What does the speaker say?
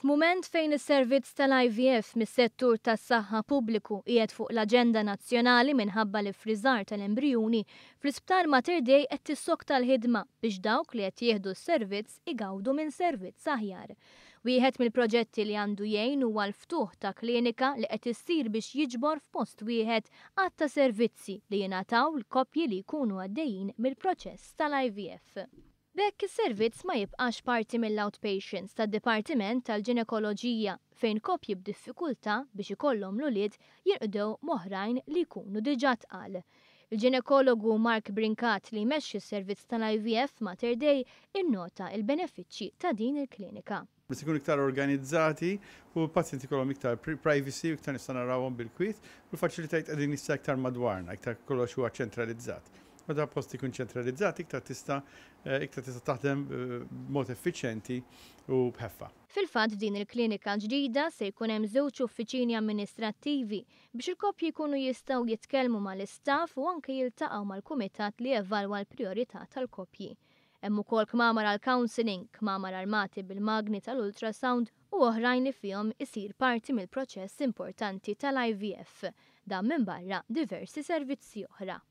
F'mument fejn is-servizz tal-IVF mis-settur tas-saħħa pubbliku qiegħed fuq l-aġenda nazzjonali minħabba l-ifriżar tal-embrjuni, fl-Isptar Mater Dei qed tissokta l-ħidma biex dawk li qed jieħdu s-servizz igawdu minn servizz aħjar. Wieħed mill-proġetti li għandu jgħin huwa l-ftuħ ta' klinika li qed issir biex jiġbor f'post wieħed għadd ta' servizzi li jingħataw l-koppji li jkunu għaddejjin mill-proċess tal-IVF. B'hekk is-servizz ma jibqax parti mill-outpatients tad-Dipartiment tal-Ġinekoloġija fejn koppji b'diffikultà biex ikollhom l-ulied jinqdew moħrajn li jkunu diġà tqal. Il-ġinekologu Mark Brinkat li jmexxi s-servizz tal-IVF Mater Dei innota l-benefiċċji ta' din il-klinika. Biex ikunu iktar organizzati u l-pazjenti kollhom iktar privacy u iktar nista' narawhom bil-kwiet u l-faċilitajt qegħdin issa iktar madwarna, iktar kollox huwa ċentralizzat. Meta post ikun ċentralizzat iktar tista' taħdem b'mod effiċjenti u b'ħeffa. Fil-fatt din il-klinika ġdida se jkun hemm żewġ uffiċini amministrattivi biex il-koppji jkunu jistgħu jitkellmu mal-istaff u anke jiltaqgħu mal-kumitat li evalwa l-prijorità tal-koppji. Hemm ukoll kmamar għal counseling, kmamar armati bil-magni tal-ultrasound u oħrajn li fihom isir parti mill-proċess importanti tal-IVF, dan minn barra diversi servizzi oħra.